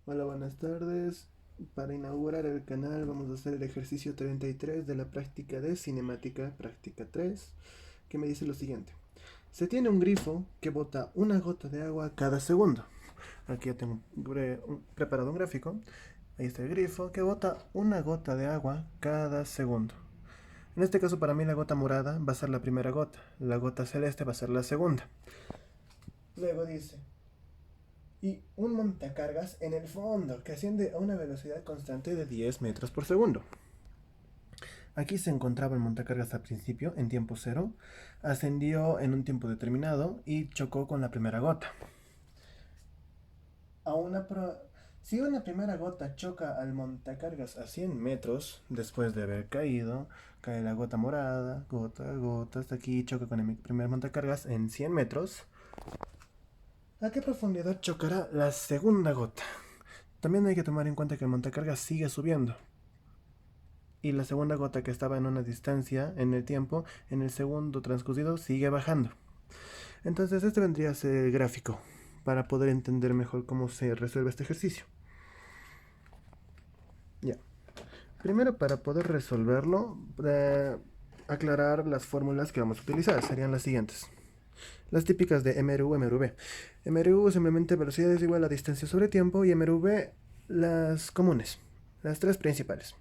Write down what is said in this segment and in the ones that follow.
Hola, buenas tardes. Para inaugurar el canal vamos a hacer el ejercicio 33 de la práctica de cinemática, práctica 3, que me dice lo siguiente. Se tiene un grifo que bota una gota de agua cada segundo. Aquí ya tengo preparado un gráfico. Ahí está el grifo que bota una gota de agua cada segundo. En este caso para mí la gota morada va a ser la primera gota, la gota celeste va a ser la segunda. Luego dice, y un montacargas en el fondo que asciende a una velocidad constante de 10 metros por segundo. Aquí se encontraba el montacargas al principio, en tiempo cero, ascendió en un tiempo determinado y chocó con la primera gota. A una Si una primera gota choca al montacargas a 100 metros, después de haber caído, cae la gota morada, gota, gota, hasta aquí choca con el primer montacargas en 100 metros. ¿A qué profundidad chocará la segunda gota? También hay que tomar en cuenta que el montacargas sigue subiendo. Y la segunda gota que estaba en una distancia en el tiempo, en el segundo transcurrido, sigue bajando. Entonces este vendría a ser el gráfico para poder entender mejor cómo se resuelve este ejercicio. Ya. Primero, para poder resolverlo, aclarar las fórmulas que vamos a utilizar serían las siguientes. Las típicas de MRU, MRV. MRU simplemente velocidad es igual a distancia sobre tiempo y MRV las comunes, las tres principales.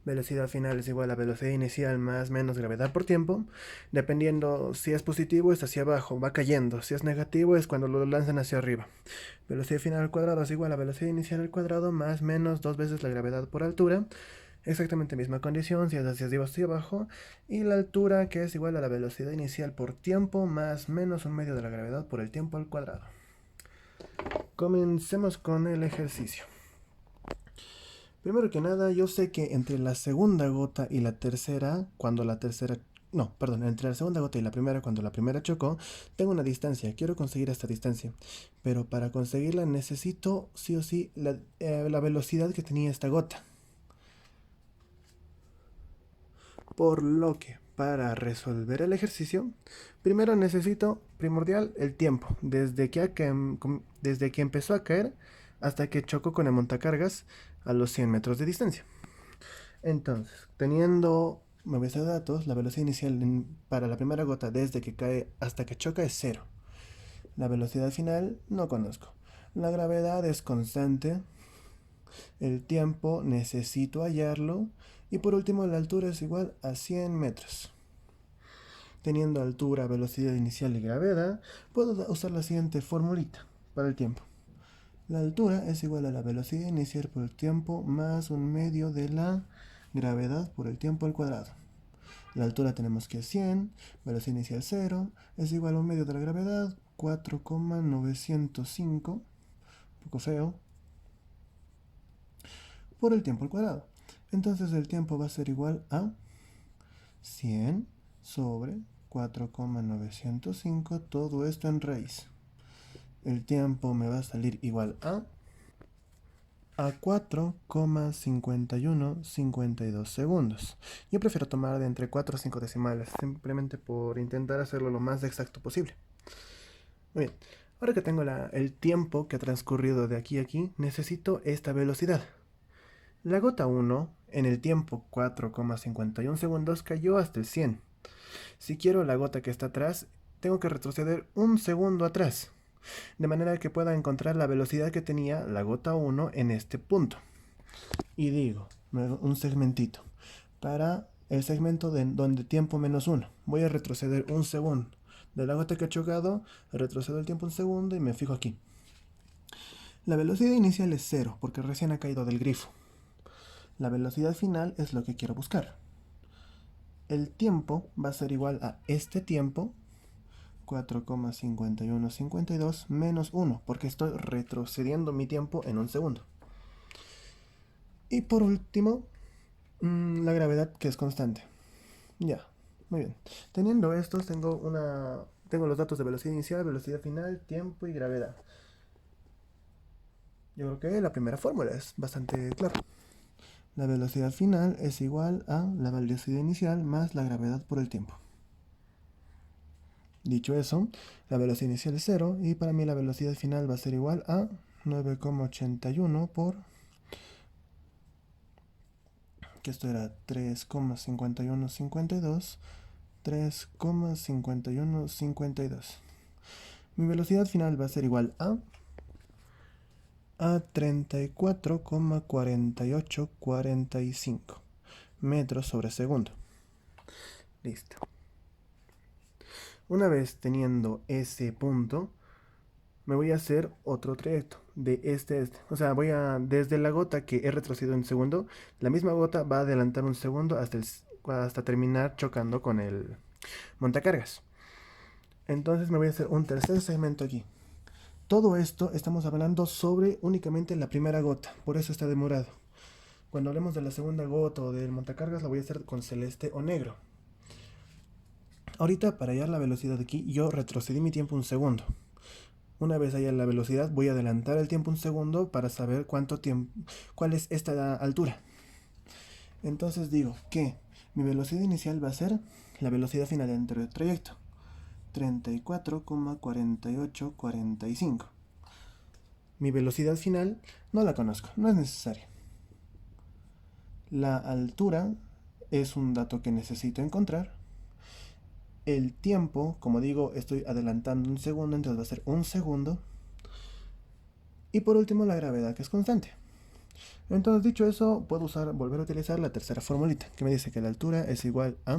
Velocidad final es igual a velocidad inicial más menos gravedad por tiempo. Dependiendo si es positivo es hacia abajo, va cayendo. Si es negativo es cuando lo lanzan hacia arriba. Velocidad final al cuadrado es igual a velocidad inicial al cuadrado más menos dos veces la gravedad por altura. Exactamente misma condición si es hacia arriba o hacia abajo. Y la altura que es igual a la velocidad inicial por tiempo más menos un medio de la gravedad por el tiempo al cuadrado. Comencemos con el ejercicio. Primero que nada, yo sé que entre la segunda gota y la tercera, cuando la tercera... No, perdón, entre la segunda gota y la primera, cuando la primera chocó, tengo una distancia, quiero conseguir esta distancia. Pero para conseguirla necesito, sí o sí, la velocidad que tenía esta gota. Por lo que, para resolver el ejercicio, primero necesito, primordial, el tiempo. Desde que empezó a caer hasta que chocó con el montacargas a los 100 metros de distancia. Entonces, teniendo mi base de datos, la velocidad inicial para la primera gota desde que cae hasta que choca es cero. La velocidad final no conozco. La gravedad es constante. El tiempo necesito hallarlo. Y por último, la altura es igual a 100 metros. Teniendo altura, velocidad inicial y gravedad, puedo usar la siguiente formulita para el tiempo. La altura es igual a la velocidad inicial por el tiempo más un medio de la gravedad por el tiempo al cuadrado. La altura tenemos que es 100, velocidad inicial 0, es igual a un medio de la gravedad, 4,905, un poco feo, por el tiempo al cuadrado. Entonces el tiempo va a ser igual a 100 sobre 4,905, todo esto en raíz. El tiempo me va a salir igual a 4,5152 segundos. Yo prefiero tomar de entre 4 a 5 decimales, simplemente por intentar hacerlo lo más exacto posible. Muy bien, ahora que tengo el tiempo que ha transcurrido de aquí a aquí, necesito esta velocidad. La gota 1, en el tiempo 4,51 segundos, cayó hasta el 100. Si quiero la gota que está atrás, tengo que retroceder un segundo atrás, de manera que pueda encontrar la velocidad que tenía la gota 1 en este punto. Y digo, un segmentito. Para el segmento donde tiempo menos 1, voy a retroceder un segundo. De la gota que ha chocado, retrocedo el tiempo un segundo y me fijo aquí. La velocidad inicial es 0, porque recién ha caído del grifo. La velocidad final es lo que quiero buscar. El tiempo va a ser igual a este tiempo, 4,5152 menos 1, porque estoy retrocediendo mi tiempo en un segundo. Y por último, la gravedad, que es constante. Ya, muy bien. Teniendo estos, tengo los datos de velocidad inicial, velocidad final, tiempo y gravedad. Yo creo que la primera fórmula es bastante clara. La velocidad final es igual a la velocidad inicial más la gravedad por el tiempo. Dicho eso, la velocidad inicial es 0 y para mí la velocidad final va a ser igual a 9,81 por, que esto era 3,5152, 3,5152. Mi velocidad final va a ser igual a 34,4845 metros sobre segundo. Listo. Una vez teniendo ese punto, me voy a hacer otro trayecto de este a este. O sea, desde la gota que he retrocedido en segundo, la misma gota va a adelantar un segundo hasta terminar chocando con el montacargas. Entonces me voy a hacer un tercer segmento aquí. Todo esto estamos hablando sobre únicamente la primera gota, por eso está demorado. Cuando hablemos de la segunda gota o del montacargas, la voy a hacer con celeste o negro. Ahorita, para hallar la velocidad de aquí, yo retrocedí mi tiempo un segundo. Una vez haya la velocidad, voy a adelantar el tiempo un segundo para saber cuál es esta altura. Entonces digo que mi velocidad inicial va a ser la velocidad final dentro del trayecto. 34,4845. Mi velocidad final no la conozco, no es necesaria. La altura es un dato que necesito encontrar. El tiempo, como digo, estoy adelantando un segundo, entonces va a ser un segundo. Y por último, la gravedad, que es constante. Entonces, dicho eso, puedo volver a utilizar la tercera formulita, que me dice que la altura es igual a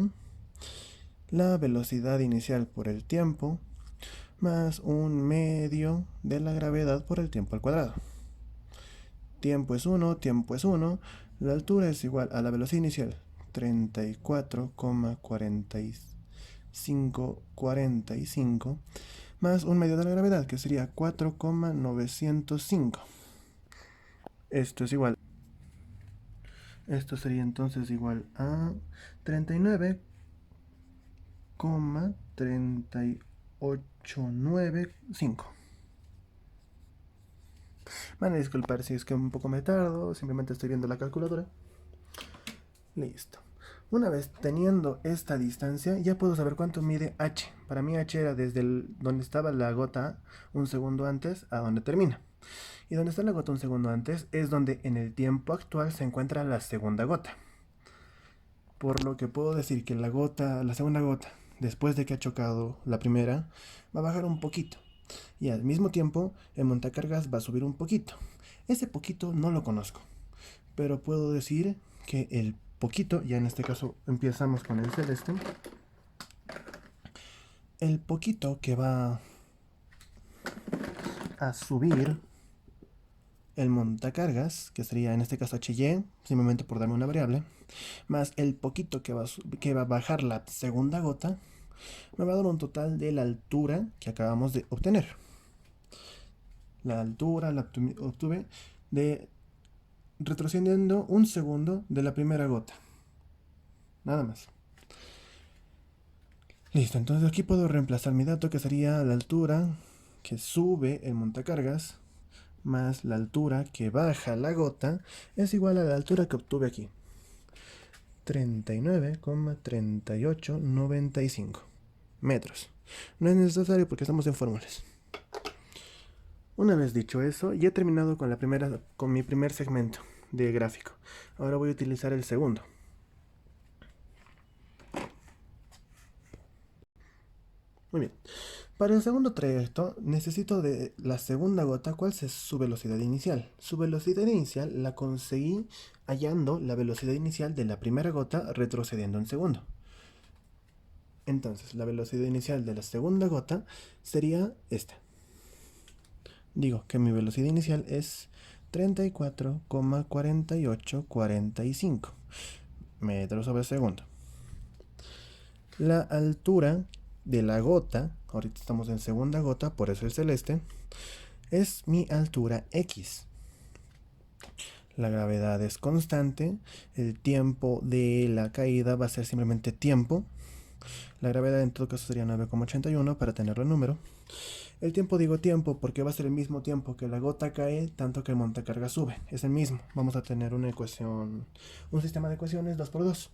la velocidad inicial por el tiempo más un medio de la gravedad por el tiempo al cuadrado. Tiempo es 1, tiempo es 1. La altura es igual a la velocidad inicial, 34,4545, más un medio de la gravedad, que sería 4,905. Esto es igual. Esto sería entonces igual a 39,3895. Van a disculpar si es que un poco me tardo, simplemente estoy viendo la calculadora. Listo. Una vez teniendo esta distancia, ya puedo saber cuánto mide h. Para mí h era desde donde estaba la gota un segundo antes a donde termina. Y donde está la gota un segundo antes es donde en el tiempo actual se encuentra la segunda gota. Por lo que puedo decir que la segunda gota, después de que ha chocado la primera, va a bajar un poquito. Y al mismo tiempo, el montacargas va a subir un poquito. Ese poquito no lo conozco, pero puedo decir que el poquito, ya en este caso empezamos con el celeste, el poquito que va a subir el montacargas, que sería en este caso HY, simplemente por darme una variable, más el poquito que va a bajar la segunda gota, me va a dar un total de la altura que acabamos de obtener. La altura la obtuve retrocediendo un segundo de la primera gota. Nada más. Listo, entonces aquí puedo reemplazar mi dato, que sería la altura que sube el montacargas más la altura que baja la gota es igual a la altura que obtuve aquí. 39,3895 metros. No es necesario porque estamos en fórmulas. Una vez dicho eso, ya he terminado con mi primer segmento de gráfico. Ahora voy a utilizar el segundo. Muy bien. Para el segundo trayecto necesito de la segunda gota cuál es su velocidad inicial. Su velocidad inicial la conseguí hallando la velocidad inicial de la primera gota retrocediendo un segundo. Entonces la velocidad inicial de la segunda gota sería esta. Digo que mi velocidad inicial es 34,4845 metros sobre segundo. La altura de la gota, ahorita estamos en segunda gota, por eso el celeste, es mi altura X. La gravedad es constante, el tiempo de la caída va a ser simplemente tiempo. La gravedad en todo caso sería 9,81 para tenerlo en número. El tiempo digo tiempo porque va a ser el mismo tiempo que la gota cae, tanto que el montacargas sube. Es el mismo. Vamos a tener una ecuación, un sistema de ecuaciones 2×2.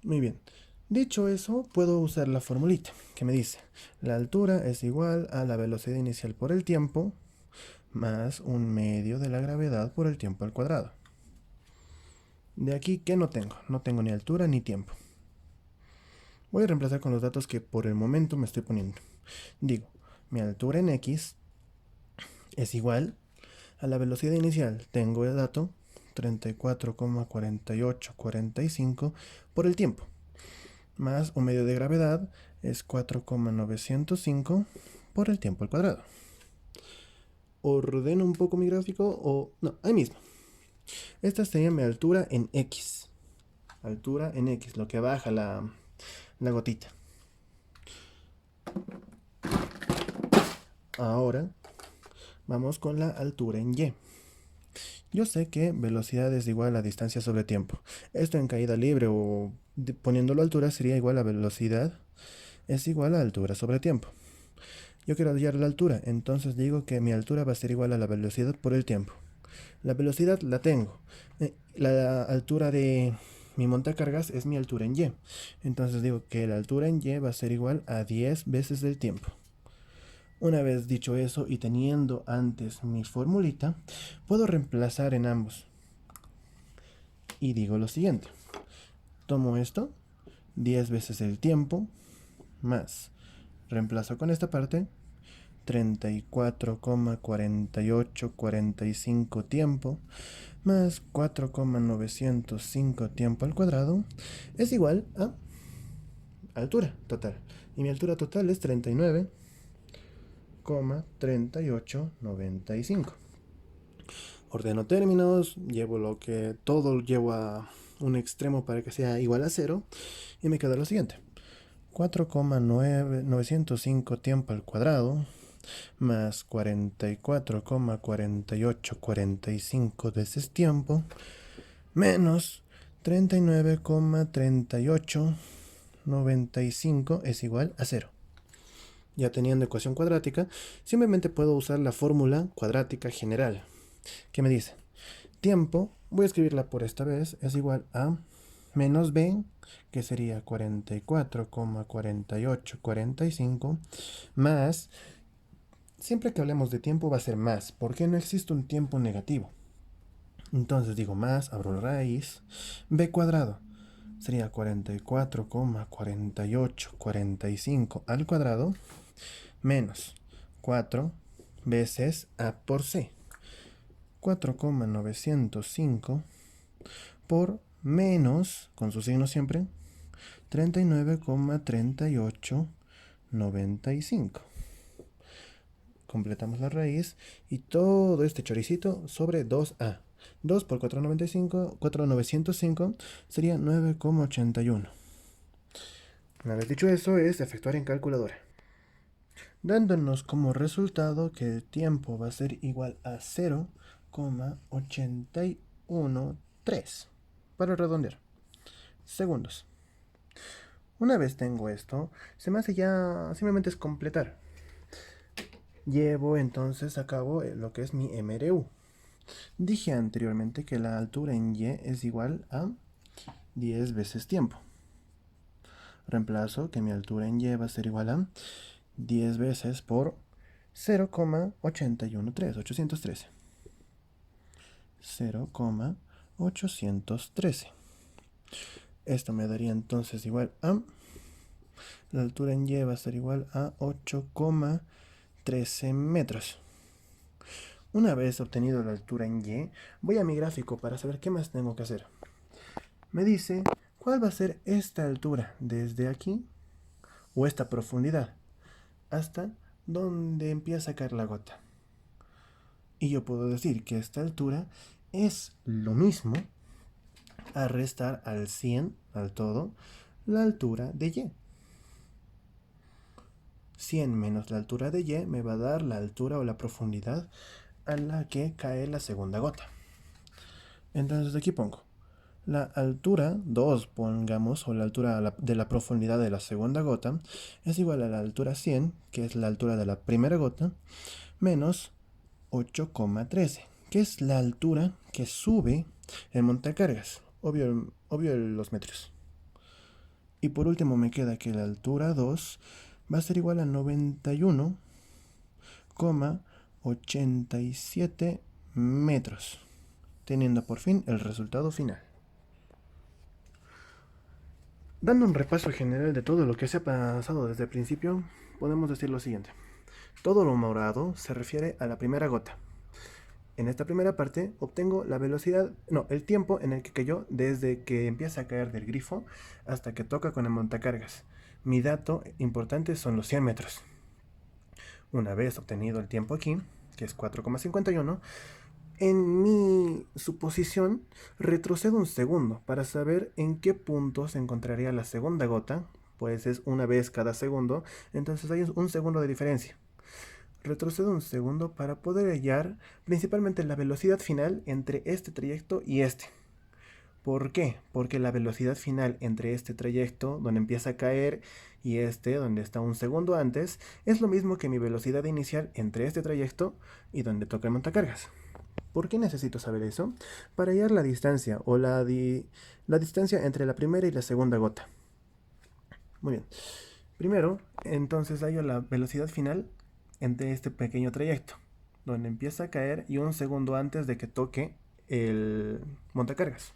Muy bien. Dicho eso, puedo usar la formulita que me dice la altura es igual a la velocidad inicial por el tiempo más 1/2 de la gravedad por el tiempo al cuadrado. De aquí, ¿qué no tengo? No tengo ni altura ni tiempo. Voy a reemplazar con los datos que por el momento me estoy poniendo. Digo, mi altura en x es igual a la velocidad inicial. Tengo el dato 34,4845 por el tiempo. Más 1/2 de gravedad es 4,905 por el tiempo al cuadrado. Ordeno un poco mi gráfico o... no, ahí mismo. Esta sería mi altura en x. Altura en x, lo que baja la gotita. Ahora vamos con la altura en y. Yo sé que velocidad es igual a distancia sobre tiempo. Esto en caída libre o poniéndolo a altura sería igual a velocidad es igual a altura sobre tiempo. Yo quiero hallar la altura, entonces digo que mi altura va a ser igual a la velocidad por el tiempo. La velocidad la tengo. La altura de mi montacargas es mi altura en y. Entonces digo que la altura en y va a ser igual a 10 veces el tiempo. Una vez dicho eso y teniendo antes mi formulita, puedo reemplazar en ambos. Y digo lo siguiente. Tomo esto, 10 veces el tiempo, más, reemplazo con esta parte, 34,4845 tiempo, más 4,905 tiempo al cuadrado, es igual a altura total. Y mi altura total es 39,3895. Ordeno términos, todo llevo a un extremo para que sea igual a 0 y me queda lo siguiente. 4,905 tiempo al cuadrado más 44,4845 veces tiempo menos 39,3895 es igual a 0. Ya teniendo ecuación cuadrática, simplemente puedo usar la fórmula cuadrática general, que me dice, tiempo, voy a escribirla por esta vez, es igual a menos b, que sería 44,4845, más, siempre que hablemos de tiempo va a ser más, porque no existe un tiempo negativo. Entonces digo más, abro la raíz, b cuadrado, sería 44,4845 al cuadrado, menos 4 veces a por c. 4,905 por menos, con su signo siempre, 39,3895. Completamos la raíz y todo este choricito sobre 2a. 2 por 4,905 sería 9,81. Una vez dicho eso, es efectuar en calculadora, dándonos como resultado que el tiempo va a ser igual a 0,813 para redondear segundos. Una vez tengo esto, se me hace ya simplemente es completar. Llevo entonces a cabo lo que es mi MRU. Dije anteriormente que la altura en y es igual a 10 veces tiempo. Reemplazo que mi altura en y va a ser igual a 10 veces por 0,813. 0,813. Esto me daría entonces igual a... la altura en y va a ser igual a 8,13 metros. Una vez obtenido la altura en y, voy a mi gráfico para saber qué más tengo que hacer. Me dice cuál va a ser esta altura desde aquí, o esta profundidad, hasta donde empieza a caer la gota. Y yo puedo decir que esta altura es lo mismo a restar al 100, al todo, la altura de y. 100 menos la altura de y me va a dar la altura o la profundidad a la que cae la segunda gota. Entonces aquí pongo la altura 2, pongamos, o la altura de la profundidad de la segunda gota, es igual a la altura 100, que es la altura de la primera gota, menos 8,13, que es la altura que sube el montacargas, obvio los metros. Y por último me queda que la altura 2 va a ser igual a 91,813 87 metros, teniendo por fin el resultado final. Dando un repaso general de todo lo que se ha pasado desde el principio, podemos decir lo siguiente. Todo lo morado se refiere a la primera gota. En esta primera parte obtengo la velocidad, no, el tiempo en el que cayó desde que empieza a caer del grifo hasta que toca con el montacargas. Mi dato importante son los 100 metros. Una vez obtenido el tiempo aquí, que es 4,51, en mi suposición retrocedo un segundo para saber en qué punto se encontraría la segunda gota, pues es una vez cada segundo, entonces hay un segundo de diferencia. Retrocedo un segundo para poder hallar principalmente la velocidad final entre este trayecto y este. ¿Por qué? Porque la velocidad final entre este trayecto, donde empieza a caer, y este, donde está un segundo antes, es lo mismo que mi velocidad inicial entre este trayecto y donde toca el montacargas. ¿Por qué necesito saber eso? Para hallar la distancia o la distancia entre la primera y la segunda gota. Muy bien. Primero, entonces hallo la velocidad final entre este pequeño trayecto, donde empieza a caer y un segundo antes de que toque el montacargas.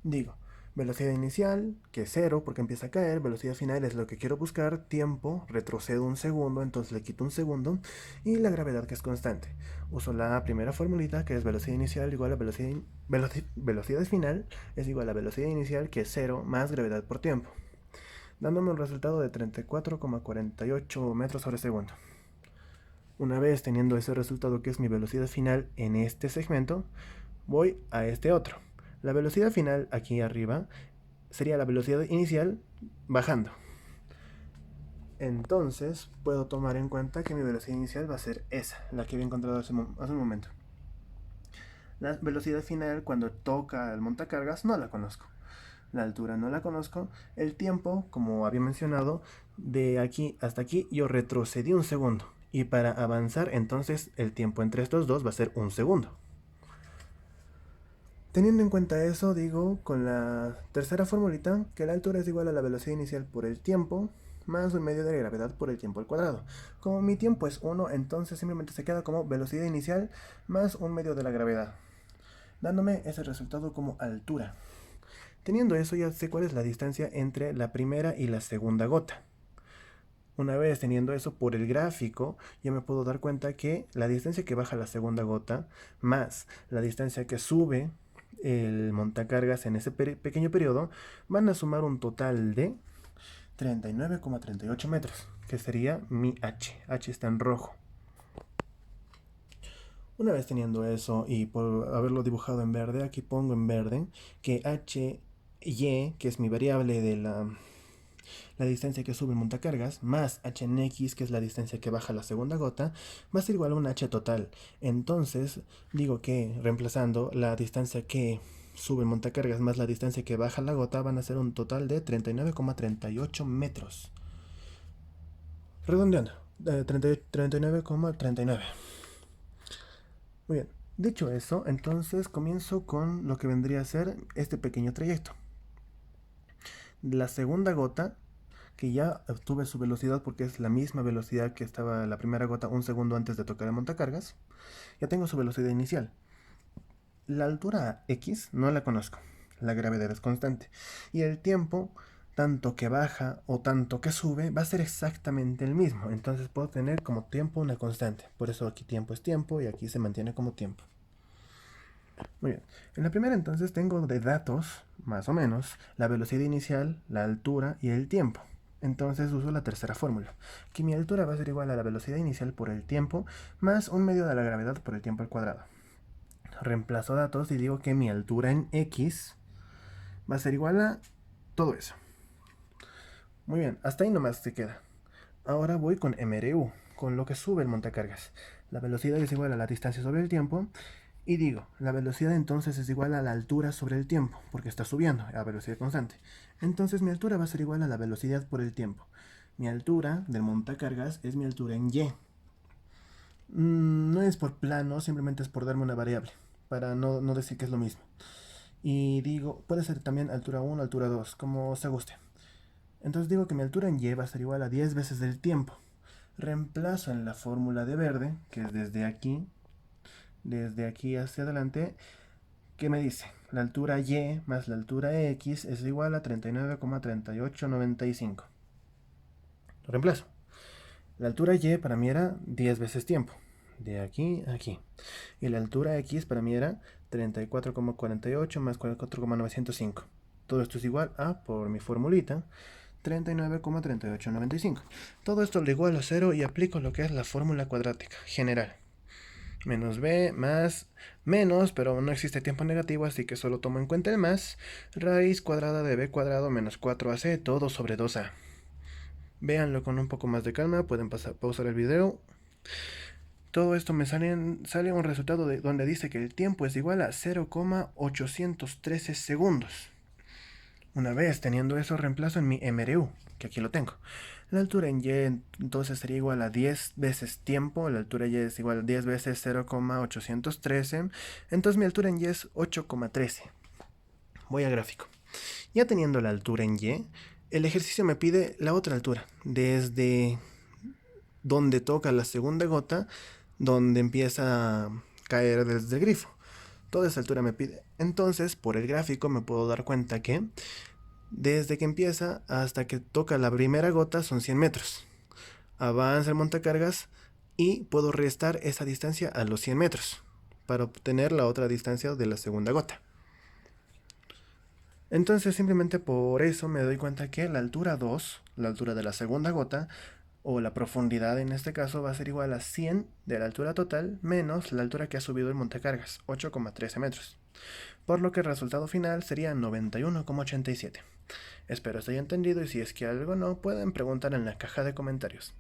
Digo, velocidad inicial, que es 0 porque empieza a caer, velocidad final es lo que quiero buscar, tiempo, retrocedo un segundo, entonces le quito un segundo, y la gravedad que es constante. Uso la primera formulita que es velocidad inicial igual a velocidad final es igual a velocidad inicial que es 0 más gravedad por tiempo, dándome un resultado de 34,48 metros sobre segundo. Una vez teniendo ese resultado que es mi velocidad final en este segmento, voy a este otro. La velocidad final aquí arriba sería la velocidad inicial bajando. Entonces puedo tomar en cuenta que mi velocidad inicial va a ser esa, la que había encontrado hace un momento. La velocidad final cuando toca el montacargas no la conozco. La altura no la conozco. El tiempo, como había mencionado, de aquí hasta aquí yo retrocedí un segundo. Y para avanzar entonces el tiempo entre estos dos va a ser un segundo. Teniendo en cuenta eso, digo con la tercera formulita que la altura es igual a la velocidad inicial por el tiempo más un medio de gravedad por el tiempo al cuadrado. Como mi tiempo es 1, entonces simplemente se queda como velocidad inicial más un medio de la gravedad, dándome ese resultado como altura. Teniendo eso ya sé cuál es la distancia entre la primera y la segunda gota. Una vez teniendo eso por el gráfico, ya me puedo dar cuenta que la distancia que baja la segunda gota más la distancia que sube el montacargas en ese pequeño periodo van a sumar un total de 39,38 metros, que sería mi H. H está en rojo. Una vez teniendo eso y por haberlo dibujado en verde, aquí pongo en verde que HY, que es mi variable de la distancia que sube el montacargas, más h en x, que es la distancia que baja la segunda gota, va a ser igual a un h total. Entonces, digo que reemplazando la distancia que sube el montacargas más la distancia que baja la gota, van a ser un total de 39,38 metros. Redondeando, 39,39. Muy bien. Dicho eso, entonces comienzo con lo que vendría a ser este pequeño trayecto. La segunda gota, que ya obtuve su velocidad porque es la misma velocidad que estaba la primera gota un segundo antes de tocar el montacargas, ya tengo su velocidad inicial. La altura X no la conozco, la gravedad es constante, y el tiempo, tanto que baja o tanto que sube, va a ser exactamente el mismo, entonces puedo tener como tiempo una constante, por eso aquí tiempo es tiempo y aquí se mantiene como tiempo. Muy bien, en la primera entonces tengo de datos, más o menos, la velocidad inicial, la altura y el tiempo. Entonces uso la tercera fórmula, que mi altura va a ser igual a la velocidad inicial por el tiempo más un medio de la gravedad por el tiempo al cuadrado. Reemplazo datos y digo que mi altura en x va a ser igual a todo eso. Muy bien, hasta ahí nomás se queda. Ahora voy con MRU, con lo que sube el montacargas. La velocidad es igual a la distancia sobre el tiempo. Y digo, la velocidad entonces es igual a la altura sobre el tiempo, porque está subiendo a velocidad constante. Entonces mi altura va a ser igual a la velocidad por el tiempo. Mi altura del montacargas es mi altura en y. No es por plano, simplemente es por darme una variable, para no decir que es lo mismo. Y digo, puede ser también altura 1, altura 2, como se guste. Entonces digo que mi altura en y va a ser igual a 10 veces del tiempo. reemplazo en la fórmula de verde, que es desde aquí hacia adelante, que me dice, la altura y más la altura x es igual a 39,3895. Lo reemplazo. La altura y para mí era 10 veces tiempo, de aquí a aquí. Y la altura x para mí era 34,48 más 44,905. Todo esto es igual a, por mi formulita, 39,3895. Todo esto lo igualo a 0 y aplico lo que es la fórmula cuadrática general. Menos b más menos, pero no existe tiempo negativo, así que solo tomo en cuenta el más. Raíz cuadrada de b cuadrado menos 4ac, todo sobre 2a. Véanlo con un poco más de calma, pueden pausar el video. Todo esto me sale un resultado donde dice que el tiempo es igual a 0,813 segundos. Una vez teniendo eso, reemplazo en mi MRU, que aquí lo tengo. La altura en y entonces sería igual a 10 veces tiempo, la altura y es igual a 10 veces 0,813, entonces mi altura en y es 8,13. Voy a gráfico. Ya teniendo la altura en y, el ejercicio me pide la otra altura, desde donde toca la segunda gota, donde empieza a caer desde el grifo. Toda esa altura me pide. Entonces, por el gráfico me puedo dar cuenta que desde que empieza hasta que toca la primera gota son 100 metros. Avanza el montacargas y puedo restar esa distancia a los 100 metros para obtener la otra distancia de la segunda gota. Entonces simplemente por eso me doy cuenta que la altura 2, la altura de la segunda gota, o la profundidad en este caso va a ser igual a 100 de la altura total menos la altura que ha subido el montacargas, 8,13 metros. Por lo que el resultado final sería 91,87. Espero se haya entendido y si es que algo no, pueden preguntar en la caja de comentarios.